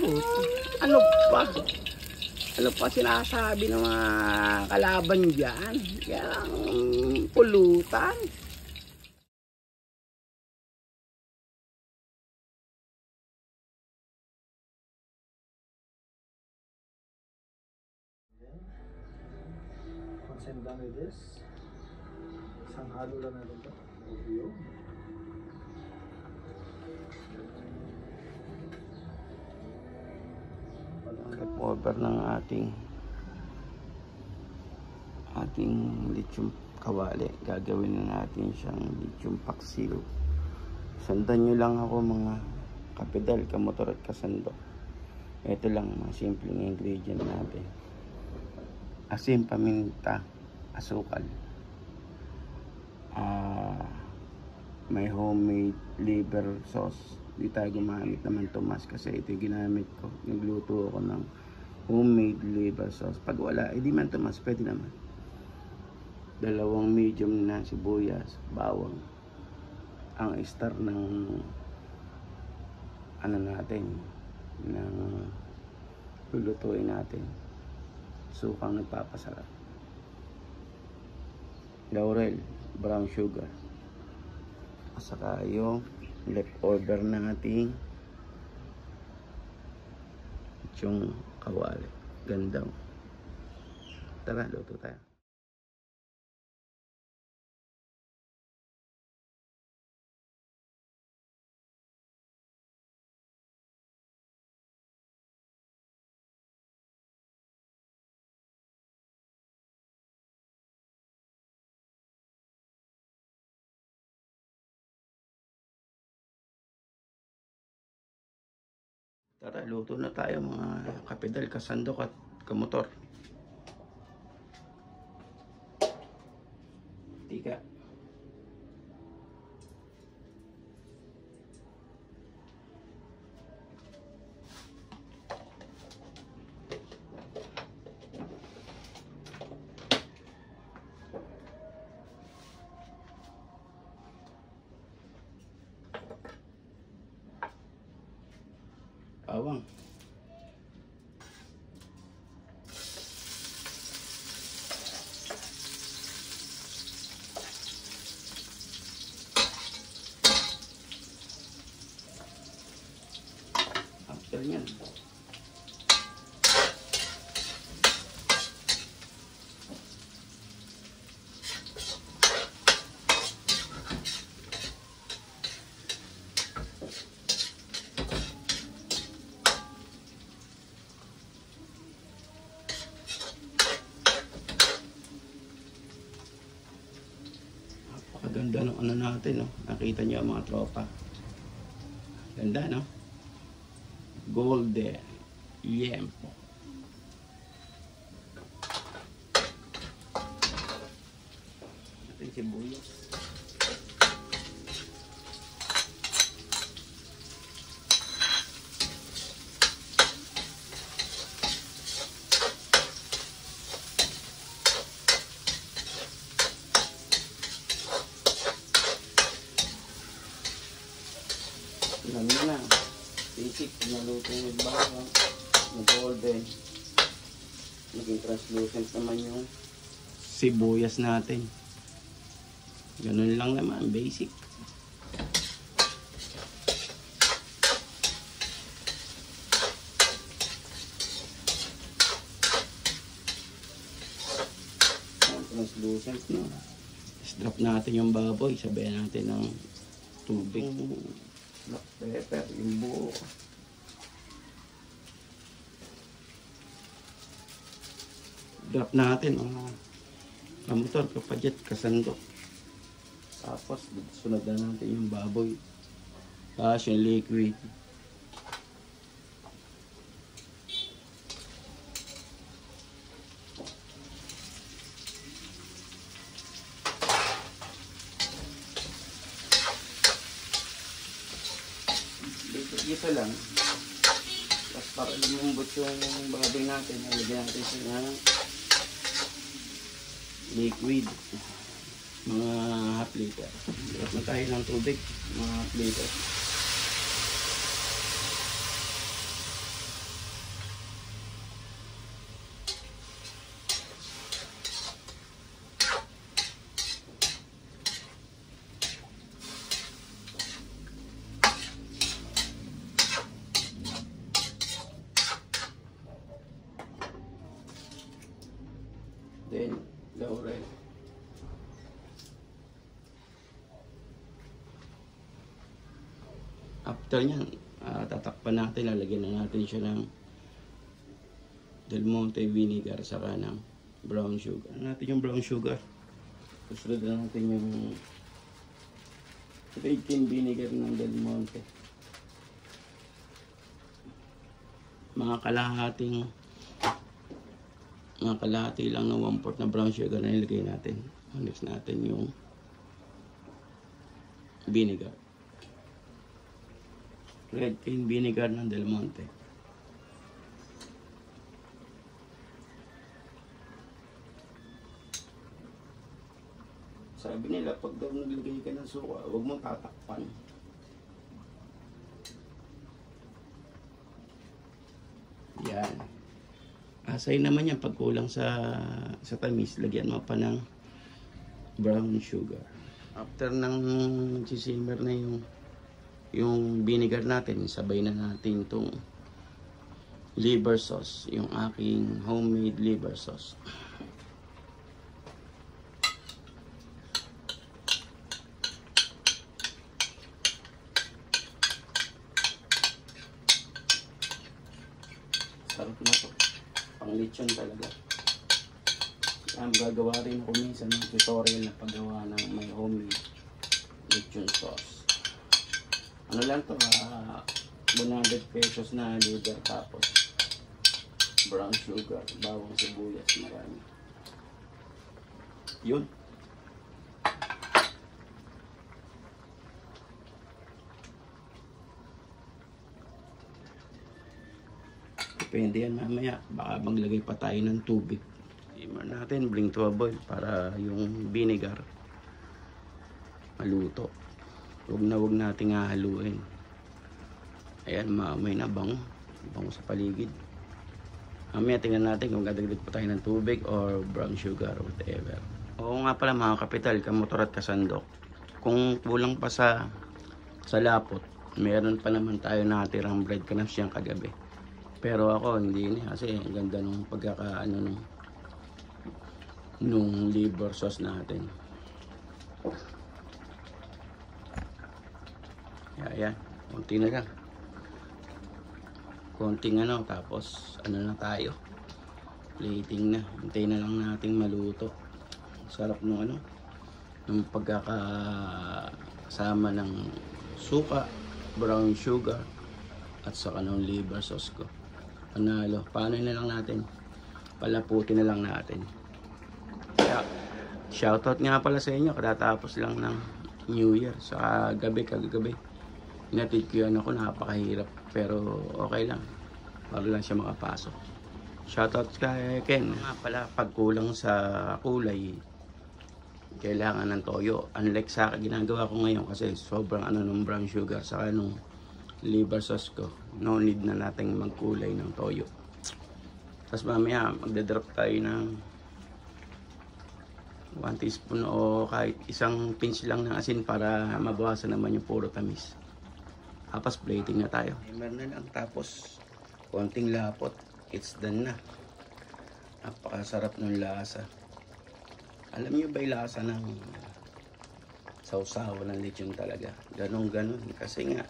Ano pa? Ano pa sinasabi ng mga kalaban dyan? Kaya pulutan. Once I'm done with this, isang halo lang natin ito. Obvio. Cover ng ating lithium kawali. Gagawin na natin siyang lithium paksiw. Sandan nyo lang ako mga kapedal, kamotor at kasandok. Ito lang mga simpleng ingredient natin. Asin, paminta, asukal. May homemade liver sauce. Di tayo gumamit naman Tomas kasi ito yung ginamit ko. Nagluto ako ng homemade liver sauce. Pag wala, di man Tomas, pwede naman. 2 medium na sibuyas, bawang. Ang star ng ano natin, ng lulutuin natin. Sukang nagpapasarap. Laurel, brown sugar. At saka yung leftover nating yung kawali. Ganda. Tara, luto tayo. Tara, luto na tayo mga kapedal, kasandok at kamotor. Tika. Bawang. After yan, ganda ng ano natin, no? Nakita niyo ang mga tropa. Ganda, no? Golden yempo. Natin sibuyas. Alam nyo na, basic, naluto yung bawang, yung golden. Naging translucent naman yung sibuyas natin. Ganun lang naman, basic. Translucent na. Drop natin yung baboy, sabayan natin ng tubig. Black pepper, yung buo. Drop natin ang kamotor, kapadyak, kasandok. Tapos sunod na natin yung baboy. Tapos yung liquid. Dito lang. Tapos para lumambot yung baboy natin, nalagyan natin siya ng liquid. Mga half liter. Hirap na tayo ng tubig. Mga half liter. After nyan, tatakpan natin, lalagyan na natin siya ng Del Monte vinegar saka ng brown sugar. Ano natin yung brown sugar? Susunod na natin yung red cane vinegar ng Del Monte. Mga kalahati lang ng 1/4 na brown sugar na nilagay natin. Mix natin yung vinegar. Red cane vinegar ng Del Monte. Sabi nila, pag daw naglagay ka ng suka, huwag mong tatakpan. Yan. Asay naman yan, pag kulang sa tamis, lagyan mo pa ng brown sugar. After ng sisimmer na yung vinegar natin, sabay na natin itong liver sauce, yung aking homemade liver sauce. Sarap na to. Pang lechon talaga. Gagawa rin ako minsan ng tutorial na paggawa ng may homemade lechon sauce. Ano lang to, 100 pesos na liver, tapos brown sugar, bawang sibuyas, marami. Yun. Depende yan mamaya. Baka maglagay pa tayo ng tubig. Simmer natin, bring to a boil para yung vinegar maluto. Huwag nating hahaluin. Ayan, may na bango sa paligid. Mamaya tingnan natin kung dadagdag pa tayo ng tubig or brown sugar or whatever. Oo nga pala mga kapital, kamotor at kasandok. Kung kulang pa sa lapot, meron pa naman tayo natirang breadcrumbs yung kagabi. Pero ako hindi na, kasi ang ganda nung pagkakaano nung liver sauce natin. Ayan, konti na lang. Konting tapos na tayo. Plating na. Hintayin na lang nating maluto. Sarap nung nung pagkakasama ng suka, brown sugar, at saka ng liver sauce ko. Panalo. Paano na lang natin? Palaputin na lang natin. Shoutout nga pala sa inyo. Katatapos lang ng New Year. Sa kagabi. Inatid ko yan ako. Napakahirap. Pero okay lang. Para lang siya makapasok. Shoutout kay Ken. Nga pala, pag kulang sa kulay, kailangan ng toyo. Unlike sa ginagawa ko ngayon kasi sobrang ng brown sugar saka nung liver sauce ko, no need na nating magkulay ng toyo. Tapos mamaya magdadrop tayo ng 1 teaspoon o kahit isang pinch lang ng asin para mabawasan naman yung puro tamis. Tapos plating na tayo. Timer na lang, tapos konting lapot, it's done na. Napakasarap ng lasa. Alam nyo ba yung lasa ng sausawa ng lechon talaga? Ganon kasi nga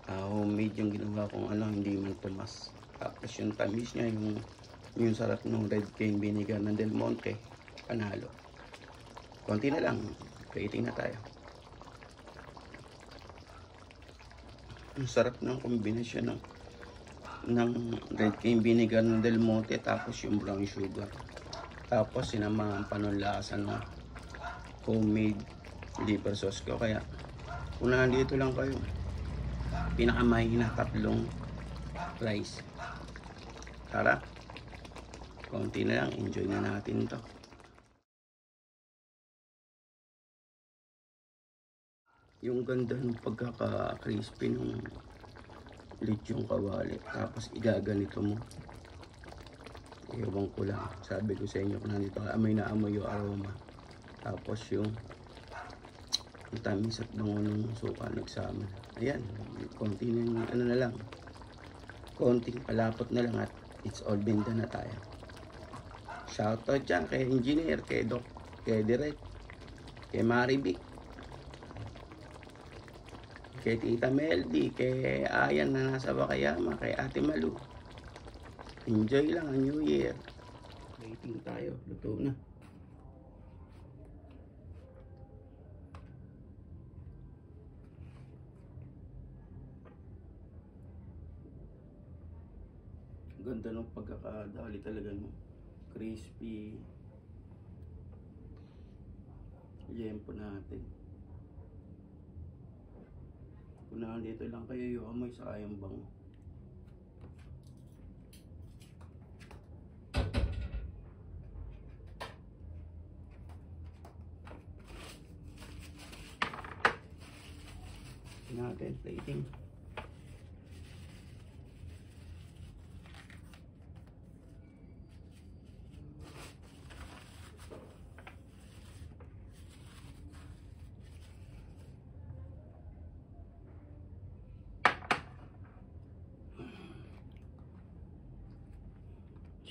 homemade yung ginawa kong hindi man tumas. Tapos yung tamis niya, yung sarap ng red cane vinegar ng Del Monte, panalo. Konti na lang, plating na tayo. Ang sarap ng kombinasyon ng red cane vinegar ng Del Monte tapos yung brown sugar. Tapos sinamahan pa ng lasa na homemade liver sauce ko. Kaya kung nandito lang kayo, pinakamahina 3 rice. Tara, konti na lang, enjoy na natin to. Yung ganda ng pagkaka-crispy ng lechong kawali, tapos igaganito mo. Ewan ko lang, sabi ko sa inyo kung nandito amoy na amoy yung aroma. Tapos yung tamis at bango ng suka nagsama. Ayan, konti na lang. Konting palapot na lang at it's all benda na tayo. Shoutout dyan kay Engineer, kay Doc, kay Direk, kay Marivic. kay Tita Meldy, kay Ayan na nasa Wakayama, kay Ate Malu. Enjoy lang ang New Year. Waiting tayo, luto na. Ganda ng pagkakadali talaga, no? Crispy. Yempo natin. Kung dito lang kayo yung amoy sa kayang bango. Natin plating.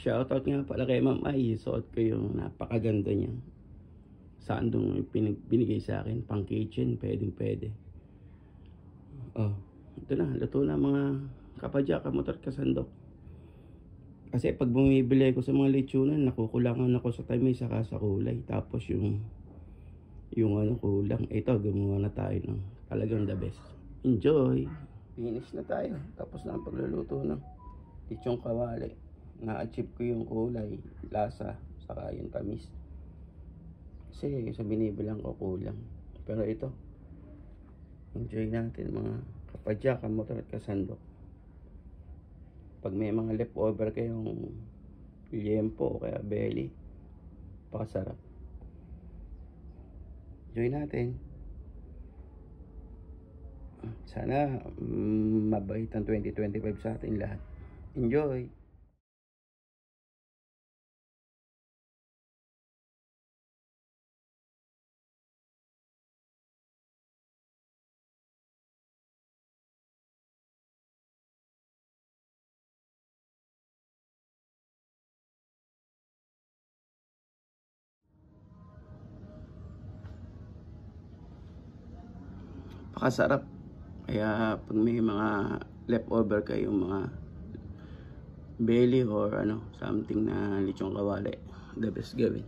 Shoutout nga pala kay Ma'am Ay. Suot ko yung napakaganda niya. Sandong binigay sa akin. Pang kitchen. Pwede. Oh, ito na. Luto na mga kapadya, kamotor, kasandok. Kasi pag bumibili ko sa mga lechonan, nakukulangan ako sa tamis saka sa kulay. Tapos yung ano kulang. Ito, gumawa na tayo ng talagang the best. Enjoy! Finish na tayo. Tapos na ang pagluluto ng lechong kawali. Na-achieve ko yung kulay, lasa, saka yung tamis. Kasi sa binibilang ko kulang. Pero ito, enjoy natin mga kapadya, kamotor at kasandok. Pag may mga leftover kayong liempo o kaya belly, pakasarap. Enjoy natin. Sana mabait ang 2025 sa atin lahat. Enjoy! Pakasarap. Kaya pag may mga leftover kayong mga belly or ano, something na lechong kawali, the best gawin.